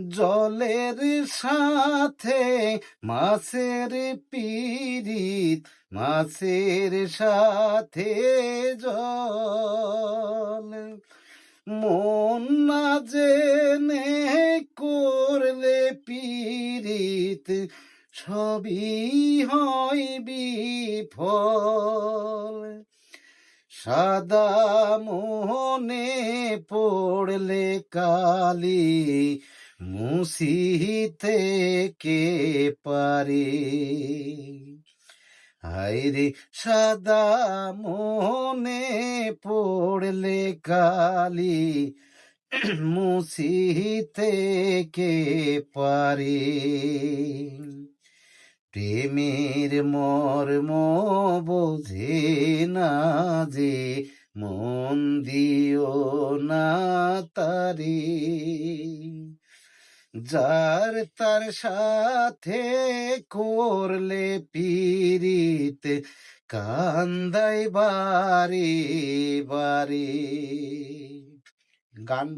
জলের সাথে মাছের পিরিত, মাছের সাথে জল। মন না জেনে করলে পিরিত, সবই হয় বিফল। সাদা মোহনে পড়লে কালি, মুছিতে কে পারে। হায়রে সাদা মোহনে পড়লে কালি, মুছিতে কে পারে। প্রেমের মর্ম বোঝে না যে, মন দিও না তারে। যার তার সাথে করলে পিরিত, কান্দাই বারে বারে। গান